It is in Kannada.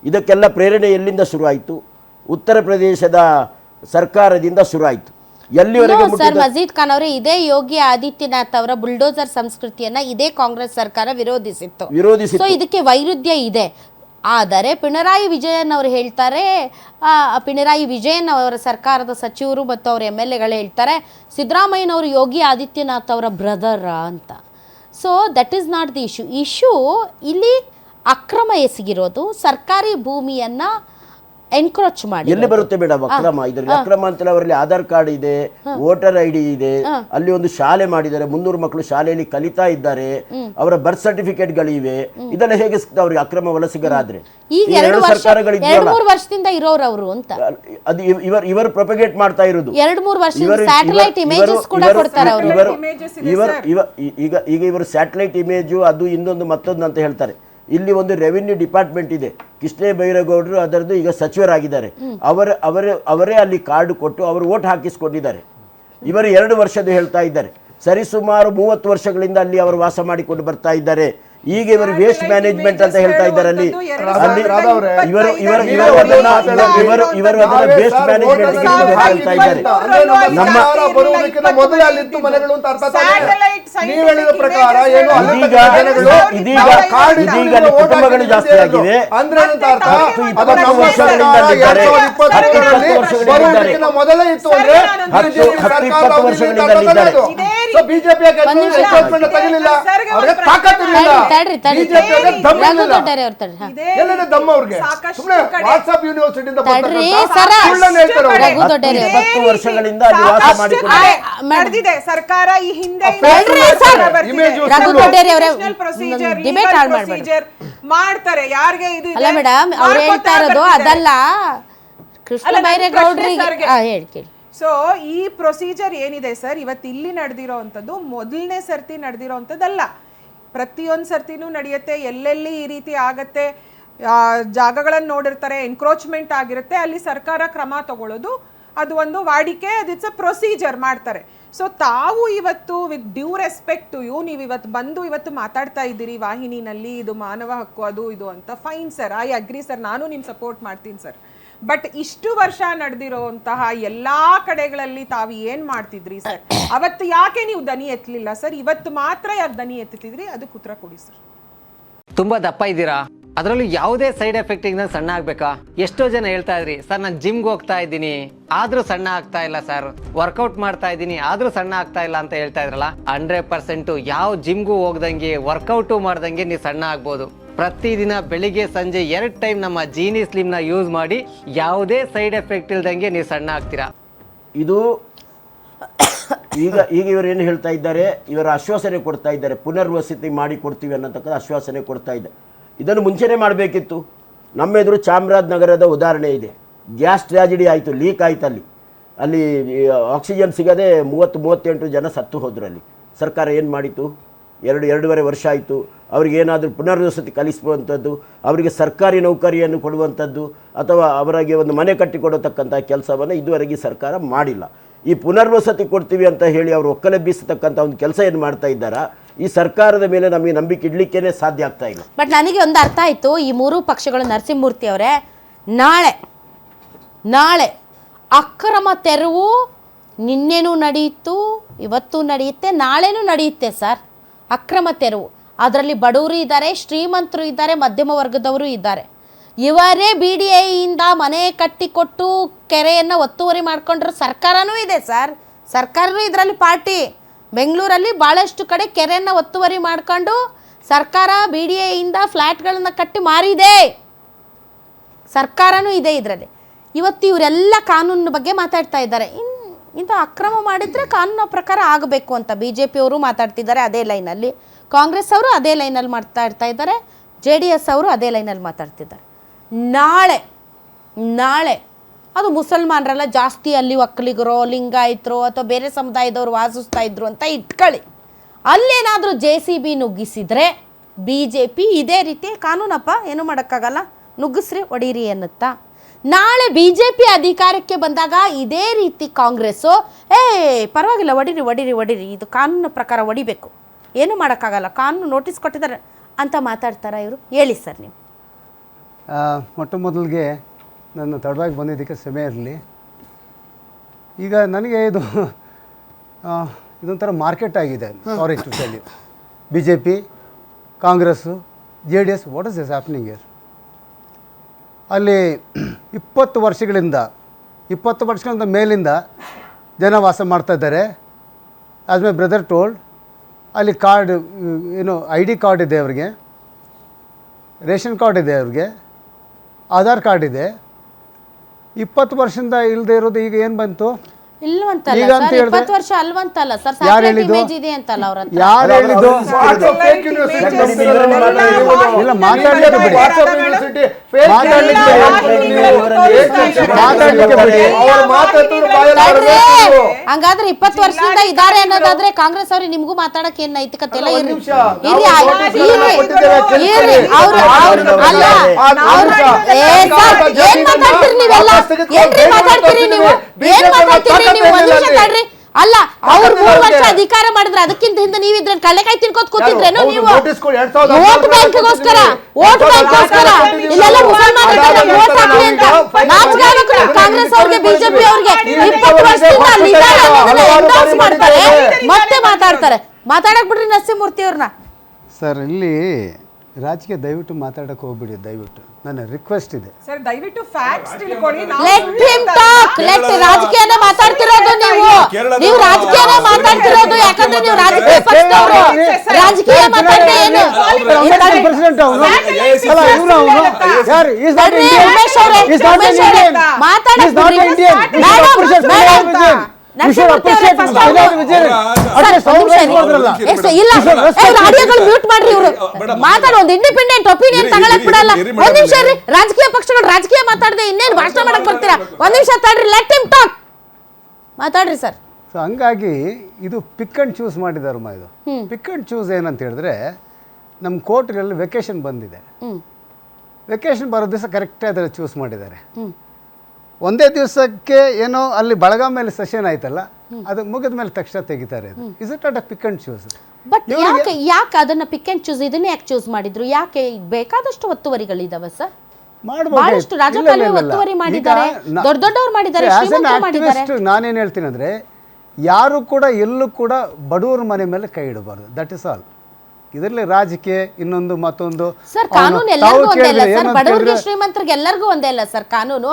ಇದಕ್ಕೆಲ್ಲ ಪ್ರೇರಣೆ ಎಲ್ಲಿಂದ ಶುರುವಾಯಿತು? ಉತ್ತರ ಪ್ರದೇಶದ ಸರ್ಕಾರದಿಂದ ಶುರುವಾಯಿತು. ಎಲ್ಲಿವರೆಗೆ ಸರ್ ಮಜೀದ್ ಖಾನ್ ಅವರೇ, ಇದೇ ಯೋಗಿ ಆದಿತ್ಯನಾಥ್ ಅವರ ಬುಲ್ಡೋಸರ್ ಸಂಸ್ಕೃತಿಯನ್ನ ಇದೇ ಕಾಂಗ್ರೆಸ್ ಸರ್ಕಾರ ವಿರೋಧಿಸಿತ್ತು. ಸೊ ಇದಕ್ಕೆ ವೈರುಧ್ಯ ಇದೆ. ಆದರೆ ಪಿಣರಾಯಿ ವಿಜಯನ್ ಅವರು ಹೇಳ್ತಾರೆ, ಪಿಣರಾಯಿ ವಿಜಯನ್ ಅವರ ಸರ್ಕಾರದ ಸಚಿವರು ಮತ್ತು ಅವರ MLAಗಳು ಹೇಳ್ತಾರೆ ಸಿದ್ದರಾಮಯ್ಯನವರು ಯೋಗಿ ಆದಿತ್ಯನಾಥ್ ಅವರ ಬ್ರದರ್ ಅಂತ. So that is not the issue. ಇಲ್ಲಿ ಅಕ್ರಮ ಎಸಗಿರೋದು, ಸರ್ಕಾರಿ ಭೂಮಿಯನ್ನು ಎನ್ಕ್ರೋಚ್ ಮಾಡಿ. ಎಲ್ಲಿ ಬರುತ್ತೆ ಮೇಡಮ್ ಅಕ್ರಮ? ಇದರಲ್ಲಿ ಅಕ್ರಮ ಅಂತ ಅವರಲ್ಲಿ ಆಧಾರ್ ಕಾರ್ಡ್ ಇದೆ, ವೋಟರ್ ID ಇದೆ, ಅಲ್ಲಿ ಒಂದು ಶಾಲೆ ಮಾಡಿದ್ದಾರೆ, 300 ಮಕ್ಕಳು ಶಾಲೆಯಲ್ಲಿ ಕಲಿತಾ ಇದ್ದಾರೆ, ಅವರ ಬರ್ತ್ ಸರ್ಟಿಫಿಕೇಟ್ಗಳಿವೆ. ಇದೆಲ್ಲ ಹೇಗೆ ಅವ್ರಿಗೆ ಅಕ್ರಮ ವಲಸಿಗರಾದ್ರೆ? ಈಗ 2-3 ವರ್ಷದಿಂದ ಇರೋರು ಅವರು ಅಂತ ಅದು ಇವರು ಪ್ರೊಪಗೇಟ್ ಮಾಡ್ತಾ ಇರೋದು. 2-3 ವರ್ಷ ಸ್ಯಾಟಲೈಟ್ ಇಮೇಜಸ್ ಕೂಡ ಕೊಡ್ತಾರೆ ಅವರು. ಈಗ ಇವರು ಸ್ಯಾಟಲೈಟ್ ಇಮೇಜು ಅದು ಇನ್ನೊಂದು ಮತ್ತೊಂದು ಅಂತ ಹೇಳ್ತಾರೆ. ಇಲ್ಲಿ ಒಂದು ರೆವಿನ್ಯೂ ಡಿಪಾರ್ಟ್ಮೆಂಟ್ ಇದೆ, ಕೃಷ್ಣ ಬೈರೇಗೌಡರು ಅದರದ್ದು ಈಗ ಸಚಿವರಾಗಿದ್ದಾರೆ. ಅವರೇ ಅಲ್ಲಿ ಕಾರ್ಡ್ ಕೊಟ್ಟು ಅವರು ವೋಟ್ ಹಾಕಿಸ್ಕೊಂಡಿದ್ದಾರೆ. ಇವರು 2 ವರ್ಷದ ಹೇಳ್ತಾ ಇದ್ದಾರೆ. ಸರಿಸುಮಾರು 30 ವರ್ಷಗಳಿಂದ ಅಲ್ಲಿ ಅವರು ವಾಸ ಮಾಡಿಕೊಂಡು ಬರ್ತಾ ಇದ್ದಾರೆ. ಈಗ ಇವರು ವೇಸ್ಟ್ ಮ್ಯಾನೇಜ್ಮೆಂಟ್ ಅಂತ ಹೇಳ್ತಾ ಇದ್ದಾರೆ. ಅಲ್ಲಿ ಇವರು ಅದನ್ನ ವೇಸ್ಟ್ ಮ್ಯಾನೇಜ್ಮೆಂಟ್ ಹೇಳ್ತಾ ಇದ್ದಾರೆ. ಇದೀಗ ಕುಟುಂಬಗಳು ಜಾಸ್ತಿ ಆಗಿವೆ. 10-20 ವರ್ಷಗಳಿಂದ ವರ್ಷಗಳಿಂದ ನಡೆದಿದೆ ಸರ್ಕಾರ ಈ ಹಿಂದೆ ಮಾಡ್ತಾರೆ. ಯಾರಿಗೆ ಇದು ಅಲ್ಲ ಮೇಡಮ್ ಅವ್ರು ಹೇಳ್ತಾ ಇರೋದು ಅದಲ್ಲ, ಕೃಷ್ಣ ಬೈರೇಗೌಡರಿಗೆ ಹೇಳಿ. ಸೊ ಈ ಪ್ರೊಸೀಜರ್ ಏನಿದೆ ಸರ್, ಇವತ್ತು ಇಲ್ಲಿ ನಡೆದಿರೋವಂಥದ್ದು ಮೊದಲನೇ ಸರ್ತಿ ನಡೆದಿರೋವಂಥದ್ದಲ್ಲ. ಪ್ರತಿಯೊಂದು ಸರ್ತಿನೂ ನಡೆಯುತ್ತೆ. ಎಲ್ಲೆಲ್ಲಿ ಈ ರೀತಿ ಆಗತ್ತೆ, ಜಾಗಗಳನ್ನು ನೋಡಿರ್ತಾರೆ, ಎನ್ಕ್ರೋಚ್ಮೆಂಟ್ ಆಗಿರುತ್ತೆ, ಅಲ್ಲಿ ಸರ್ಕಾರ ಕ್ರಮ ತಗೊಳ್ಳೋದು ಅದು ಒಂದು ವಾಡಿಕೆ, ಅದಿಟ್ಸ್ ಅ ಪ್ರೊಸೀಜರ್ ಮಾಡ್ತಾರೆ. ಸೊ ತಾವು ಇವತ್ತು with due respect to you, ನೀವು ಇವತ್ತು ಮಾತಾಡ್ತಾ ಇದ್ದೀರಿ ವಾಹಿನಿನಲ್ಲಿ ಇದು ಮಾನವ ಹಕ್ಕು ಅದು ಇದು ಅಂತ. Fine sir, I agree sir, ನಾನು ನಿಮ್ಮ ಸಪೋರ್ಟ್ ಮಾಡ್ತೀನಿ ಸರ್. ಬಟ್ ಇಷ್ಟು ವರ್ಷ ನಡೆದಿರೋಂತಹ ಎಲ್ಲಾ ಕಡೆಗಳಲ್ಲಿ ತಾವು ಏನ್ ಮಾಡ್ತಿದ್ರಿ ಸರ್? ಅವತ್ತು ಯಾಕೆ ನೀವು ದನಿ ಎತ್ತಲಿಲ್ಲ ಸರ್? ಇವತ್ತು ಮಾತ್ರ ಯಾಕೆ ದನಿ ಎತ್ತಿದ್ರಿ? ಅದಕ್ಕೆ ಉತ್ತರ ಕೊಡಿ ಸರ್. ತುಂಬಾ ದಪ್ಪ ಇದ್ದೀರಾ, ಅದರಲ್ಲೂ ಯಾವುದೇ ಸೈಡ್ ಎಫೆಕ್ಟ್ ಇಂದ ಸಣ್ಣ ಆಗ್ಬೇಕಾ? ಎಷ್ಟೋ ಜನ ಹೇಳ್ತಾ ಇದ್ರಿ ಸರ್, ನಾನು ಜಿಮ್ಗೆ ಹೋಗ್ತಾ ಇದ್ದೀನಿ ಆದ್ರೂ ಸಣ್ಣ ಆಗ್ತಾ ಇಲ್ಲ ಸರ್, ವರ್ಕೌಟ್ ಮಾಡ್ತಾ ಇದ್ದೀನಿ ಆದ್ರೂ ಸಣ್ಣ ಆಗ್ತಾ ಇಲ್ಲ ಅಂತ ಹೇಳ್ತಾ ಇದ್ರಲ್ಲ. 100% ಯಾವ ಜಿಮ್ಗೂ ಹೋಗ್ದಂಗೆ ವರ್ಕೌಟು ಮಾಡ್ದಂಗೆ ನೀವು ಸಣ್ಣ ಆಗ್ಬೋದು. ಪ್ರತಿದಿನ ಬೆಳಿಗ್ಗೆ ಸಂಜೆ 2 ಟೈಮ್ ನಮ್ಮ ಜೀನಿ ಸ್ಲಿಮ್ ನ ಯೂಸ್ ಮಾಡಿ ಯಾವುದೇ ಸೈಡ್ ಎಫೆಕ್ಟ್ ಇಲ್ದಂಗೆ ನೀವು ಸಣ್ಣ ಆಗ್ತೀರಾ. ಇದು ಈಗ ಇವರು ಏನು ಹೇಳ್ತಾ ಇದ್ದಾರೆ, ಇವರ ಆಶ್ವಾಸನೆ ಕೊಡ್ತಾ ಇದ್ದಾರೆ, ಪುನರ್ವಸತಿ ಮಾಡಿ ಕೊಡ್ತೀವಿ ಅನ್ನತಕ್ಕಂಥ ಆಶ್ವಾಸನೆ ಕೊಡ್ತಾ ಇದ್ದಾರೆ. ಇದನ್ನು ಮುಂಚೆನೇ ಮಾಡಬೇಕಿತ್ತು. ನಮ್ಮ ಎದುರು ಚಾಮರಾಜನಗರದ ಉದಾಹರಣೆ ಇದೆ. ಗ್ಯಾಸ್ ಟ್ರಾಜಿಡಿ ಆಯಿತು, ಲೀಕ್ ಆಯ್ತು. ಅಲ್ಲಿ ಆಕ್ಸಿಜನ್ ಸಿಗದೆ 30-38 ಜನ ಸತ್ತು ಹೋದ್ರು. ಅಲ್ಲಿ ಸರ್ಕಾರ ಏನು ಮಾಡಿತು? 2-2.5 ವರ್ಷ ಆಯಿತು. ಅವ್ರಿಗೇನಾದರೂ ಪುನರ್ವಸತಿ ಕಲಿಸುವಂಥದ್ದು, ಅವರಿಗೆ ಸರ್ಕಾರಿ ನೌಕರಿಯನ್ನು ಕೊಡುವಂಥದ್ದು ಅಥವಾ ಅವರಿಗೆ ಒಂದು ಮನೆ ಕಟ್ಟಿಕೊಡತಕ್ಕಂಥ ಕೆಲಸವನ್ನು ಇದುವರೆಗೆ ಸರ್ಕಾರ ಮಾಡಿಲ್ಲ. ಈ ಪುನರ್ವಸತಿ ಕೊಡ್ತೀವಿ ಅಂತ ಹೇಳಿ ಅವರು ಒಕ್ಕಲೆಬ್ಬಿಸತಕ್ಕಂಥ ಒಂದು ಕೆಲಸ ಏನು ಮಾಡ್ತಾ ಇದ್ದಾರಾ, ಈ ಸರ್ಕಾರದ ಮೇಲೆ ನಮಗೆ ನಂಬಿಕೆ ಇಡ್ಲಿಕ್ಕೇನೆ ಸಾಧ್ಯ ಆಗ್ತಾ ಇಲ್ಲ. ಬಟ್ ನನಗೆ ಒಂದು ಅರ್ಥ ಆಯಿತು, ಈ 3 ಪಕ್ಷಗಳು, ನರಸಿಂಹಮೂರ್ತಿ ಅವರೇ, ನಾಳೆ ಅಕ್ರಮ ತೆರವು ನಿನ್ನೆನೂ ನಡೆಯಿತು, ಇವತ್ತು ನಡೆಯುತ್ತೆ, ನಾಳೆನೂ ನಡೆಯುತ್ತೆ ಸರ್. ಅಕ್ರಮ ತೆರವು, ಅದರಲ್ಲಿ ಬಡವರು ಇದ್ದಾರೆ, ಶ್ರೀಮಂತರು ಇದ್ದಾರೆ, ಮಧ್ಯಮ ವರ್ಗದವರು ಇದ್ದಾರೆ. ಇವರೇ BDIಯಿಂದ ಮನೆ ಕಟ್ಟಿಕೊಟ್ಟು ಕೆರೆಯನ್ನು ಒತ್ತುವರಿ ಮಾಡ್ಕೊಂಡ್ರೆ ಸರ್ಕಾರನೂ ಇದೆ ಸರ್. ಸರ್ಕಾರನೂ ಇದರಲ್ಲಿ ಪಾರ್ಟಿ. ಬೆಂಗಳೂರಲ್ಲಿ ಭಾಳಷ್ಟು ಕಡೆ ಕೆರೆಯನ್ನು ಒತ್ತುವರಿ ಮಾಡ್ಕೊಂಡು ಸರ್ಕಾರ BDIಯಿಂದ ಫ್ಲ್ಯಾಟ್ಗಳನ್ನು ಕಟ್ಟಿ ಮಾರಿದೆ. ಸರ್ಕಾರನೂ ಇದೆ ಇದರಲ್ಲಿ. ಇವತ್ತು ಇವರೆಲ್ಲ ಕಾನೂನಿನ ಬಗ್ಗೆ ಮಾತಾಡ್ತಾ ಇದ್ದಾರೆ. ಇಂಥ ಅಕ್ರಮ ಮಾಡಿದರೆ ಕಾನೂನು ಪ್ರಕಾರ ಆಗಬೇಕು ಅಂತ BJP ಅವರು ಮಾತಾಡ್ತಿದ್ದಾರೆ ಅದೇ ಲೈನಲ್ಲಿ, ಕಾಂಗ್ರೆಸ್ ಅವರು ಅದೇ ಲೈನಲ್ಲಿ ಮಾತಾಡ್ತಾ ಇದ್ದಾರೆ, JDS ಅವರು ಅದೇ ಲೈನಲ್ಲಿ ಮಾತಾಡ್ತಿದ್ದಾರೆ. ನಾಳೆ ಅದು ಮುಸಲ್ಮಾನರೆಲ್ಲ ಜಾಸ್ತಿ ಅಲ್ಲಿ ಒಕ್ಕಲಿಗರೋ ಲಿಂಗಾಯತರೋ ಅಥವಾ ಬೇರೆ ಸಮುದಾಯದವರು ವಾಸಿಸ್ತಾ ಇದ್ರು ಅಂತ ಇಟ್ಕೊಳ್ಳಿ. ಅಲ್ಲೇನಾದರೂ JCB ನುಗ್ಗಿಸಿದರೆ BJP ಇದೇ ರೀತಿ ಕಾನೂನಪ್ಪ ಏನು ಮಾಡೋಕ್ಕಾಗಲ್ಲ, ನುಗ್ಗಿಸ್ರಿ ಹೊಡೀರಿ ಅನ್ನುತ್ತಾ. ನಾಳೆ BJP ಅಧಿಕಾರಕ್ಕೆ ಬಂದಾಗ ಇದೇ ರೀತಿ ಕಾಂಗ್ರೆಸ್ಸು ಪರವಾಗಿಲ್ಲ ಹೊಡೀರಿ, ಇದು ಕಾನೂನು ಪ್ರಕಾರ ಹೊಡಿಬೇಕು, ಏನು ಮಾಡೋಕ್ಕಾಗಲ್ಲ, ಕಾನೂನು ನೋಟಿಸ್ ಕೊಟ್ಟಿದ್ದಾರೆ ಅಂತ ಮಾತಾಡ್ತಾರ ಇವರು? ಹೇಳಿ ಸರ್ ನೀವು. ಮೊಟ್ಟ ಮೊದಲಿಗೆ ನನ್ನ ತಡವಾಗಿ ಬಂದಿದ್ದಕ್ಕೆ ಕ್ಷಮೆ ಇರಲಿ. ಈಗ ನನಗೆ ಇದೊಂಥರ ಮಾರ್ಕೆಟ್ ಆಗಿದೆ. Sorry to tell you, B J P, Congress, JDS, what is this happening year? ಅಲ್ಲಿ 20 ವರ್ಷಗಳಿಂದ ಮೇಲಿಂದ ಜನ ವಾಸ ಮಾಡ್ತಾ ಇದ್ದಾರೆ. ಆಸ್ ಮೈ ಬ್ರದರ್ ಟೋಲ್ಡ್, ಅಲ್ಲಿ ಕಾರ್ಡ್ ID ಕಾರ್ಡ್ ಇದೆ ಅವ್ರಿಗೆ, ರೇಷನ್ ಕಾರ್ಡ್ ಇದೆ ಅವ್ರಿಗೆ, ಆಧಾರ್ ಕಾರ್ಡ್ ಇದೆ. 20 ವರ್ಷದಿಂದ ಇಲ್ಲದೆ ಇರೋದು ಈಗ ಏನು ಬಂತು? ಇಲ್ವಂತಲ್ಲ ಈಗ ಅಂತ ಸರ್, ಹೇಳಿದ್ರೆ 20 ವರ್ಷ ಅಲ್ವಂತಲ್ಲ ಸರ್, ಯಾರು ಸ್ಯಾಟಲೈಟ್ ಹೇಳಿದ್ದು? ಇಮೇಜ್ ಇದೆ ಅಂತಲ್ಲ ಅವ್ರ ಹತ್ರ. ಯಾರು ಹೇಳಿದ್ದು? ಇಲ್ಲ, ಮಾತಾಡಲಿಕ್ಕೆ ಬಿಡಿ, ಮಾತಾಡಲಿಕ್ಕೆ ಬಿಡಿ. ತಡ್ರಿ. ಹಂಗಾದ್ರೆ 20 ವರ್ಷದಿಂದ ಇದಾರೆ ಅನ್ನೋದಾದ್ರೆ ಕಾಂಗ್ರೆಸ್ ಅವ್ರಿಗೆ ನಿಮ್ಗೂ ಮಾತಾಡಕ್ಕೆ ಏನ್ ನೈತಿಕತೆ ಇಲ್ಲ. ಇರ್ರಿ ಏನ್ ಮಾತಾಡ್ತೀರಿ ನೀವೆಲ್ಲ? ಏನ್ರಿ ಮಾತಾಡ್ತೀರಿ ನೀವು? ಏನ್ ಮಾತಾಡ್ತೀರಿ ನೀವು? ಒಂದ್ ನಿಮಿಷ ತಡ್ರಿ. ಅಲ್ಲ, ಅವ್ರು 3 ವರ್ಷ ಅಧಿಕಾರ ಮಾಡಿದ್ರೆ ಅದಕ್ಕಿಂತ ಹಿಂದೆ ನೀವು ಇದ್ರ ಕಳ್ಳೆಕಾಯಿ ತಿನ್ಕೋತ ಕೂತಿದ್ರೇನೋ ನೀವು? ವೋಟ್ ಬ್ಯಾಂಕ್ಗೋಸ್ಕರ ಇಲ್ಲೆಲ್ಲ ಮುಸಲ್ಮಾನರಿಗೆ ವೋಟ್ ಹಾಕ್ಲಿ ಅಂತ ನಾಚಿಕೆ ಆಗ್ಬೇಕು ನೀವು ಕಾಂಗ್ರೆಸ್ ಅವ್ರಿಗೆ, ಬಿಜೆಪಿ ಅವ್ರಿಗೆ. 20 ವರ್ಷದಿಂದ ಅಲ್ಲಿದ್ದಾರೆ ಅನ್ನೋದನ್ನ ಎಂಡೋರ್ಸ್ ಮಾಡ್ತಾರೆ, ಮತ್ತೆ ಮಾತಾಡ್ತಾರೆ. ಮಾತಾಡಕ್ ಬಿಡ್ರಿ ನರಸಿಂಹಮೂರ್ತಿ ಅವ್ರನ್ನ. ಸರ್, ಇಲ್ಲಿ ರಾಜಕೀಯ ದಯವಿಟ್ಟು ಮಾತಾಡಕ್ಕೆ ಹೋಗ್ಬಿಡಿ, ದಯವಿಟ್ಟು ನನ್ನ ರಿಕ್ವೆಸ್ಟ್ ಇದೆ. ಸರ್ ದಯವಿಟ್ಟು ಫ್ಯಾಕ್ಟ್ಸ್ ತಿಳ್ಕೊಳ್ಳಿ. Let him talk. ಲೆಟ್ ರಾಜಕೀಯನೇ ಮಾತಾಡ್ತಿರೋದು ನೀವು ರಾಜಕೀಯನೇ ಮಾತಾಡ್ತಿರೋದು. ಯಾಕಂದ್ರೆ ನೀವು ರಾಜಕೀಯ ಪಕ್ಷದವರು. ರಾಜಕೀಯ ಮಾತಾಡ್ದೆ ಏನು? ಪ್ರೆಸಿಡೆಂಟ್ ಅವನು ಅಲ್ಲ, ಇವನು ಅವನು ಯಾರು? ಈಸ್ ನಾಟ್ ಇಂಡಿಯನ್, ಉಮೇಶ್ ಅವರೇ, ಈಸ್ ನಾಟ್ ಉಮೇಶ್ ಇಂಡಿಯನ್, ಅವರೇ, ಈಸ್ ಮಾತಾಡಕ್ ನಾಟ್ ಬಿಡ್ರಿ. ಇಂಡಿಯನ್. ಮ್ಯೂಟ್ ಮಾಡ್ರಿ. ಇವರು ಮಾತಾಡ, ಒಂದು ಇಂಡಿಪೆಂಡೆಂಟ್ ಒಪಿನಿಯನ್ ತಗೊಳಕ್ ಬಿಡಲ್ಲ. ಒಂದ್ ನಿಮಿಷ ರೀ, ರಾಜಕೀಯ ಪಕ್ಷಗಳು ರಾಜಕೀಯ ಮಾತಾಡದೆ ಇನ್ನೇನು ಭಾಷಣ ಮಾಡಕ್ ಬರ್ತೀರಾ? ಒಂದ್ ನಿಮಿಷ ತಡ್ರಿ, ಲೆಟ್ ಹಿಮ್ ಟಾಕ್. ಮಾತಾಡ್ರಿ ಸರ್. ಸೊ ಹಂಗಾಗಿ ಇದು ಪಿಕ್ ಅಂಡ್ ಚೂಸ್ ಮಾಡಿದಾರಮ್ಮ. ಇದು ಪಿಕ್ ಅಂಡ್ ಚೂಸ್ ಏನಂತ ಹೇಳಿದ್ರೆ, ನಮ್ಮ ಕೋರ್ಟ್ಗಳಲ್ಲಿ ವೆಕೇಶನ್ ಬಂದಿದೆ. ವೆಕೇಶನ್ ಬರೋ ದಿವಸ ಕರೆಕ್ಟಾಗಿ ಅದನ್ನು ಚೂಸ್ ಮಾಡಿದ್ದಾರೆ. ಒಂದೇ ದಿವಸಕ್ಕೆ ಏನೋ ಅಲ್ಲಿ ಬಳಗಾಂ ಮೇಲೆ ಸೆಷನ್ ಆಯ್ತಲ್ಲ, ಅದು ಮುಗಿದ ಮೇಲೆ ತಕ್ಷಣ ತೆಗಿತಾರೆ. Is it not a pick and choose? But ಯಾಕೆ ಅದನ್ನ ಪಿಕ್ ಅಂಡ್ ಚೂಸ್ ಇದನ್ನ ಯಾಕೆ ಚೂಸ್ ಮಾಡಿದ್ರು? ಯಾಕೆ? ಬೇಕಾದಷ್ಟು ಒತ್ತುವರಿಗಳಿದಾವೆ ಸರ್. ಬಹಳಷ್ಟು ರಾಜಕಾರಣಿ ಒತ್ತುವರಿ ಮಾಡಿದ್ದಾರೆ, ದೊಡ್ಡ ದೊಡ್ಡವರು ಮಾಡಿದ್ದಾರೆ, ಶ್ರೀಮಂತರು ಮಾಡಿದ್ದಾರೆ. ನಾನೇನು ಹೇಳ್ತೀನಿ ಅಂದ್ರೆ, ಯಾರು ಕೂಡ ಎಲ್ಲೂ ಕೂಡ ಬಡವರ ಮನೆ ಮೇಲೆ ಕೈ ಇಡಬಾರ್ದು. That is all. ಇದರಲ್ಲಿ ರಾಜಕೀಯ ಇನ್ನೊಂದು ಮತ್ತೊಂದು ಸರ್, ಕಾನೂನು ಎಲ್ಲರಿಗೂ ಒಂದೇ ಅಲ್ಲ ಸರ್. ಬಡವರಿಗೆ ಶ್ರೀಮಂತರಿಗೆ ಎಲ್ಲರಿಗೂ ಒಂದೇ ಅಲ್ಲ ಸರ್ ಕಾನೂನು.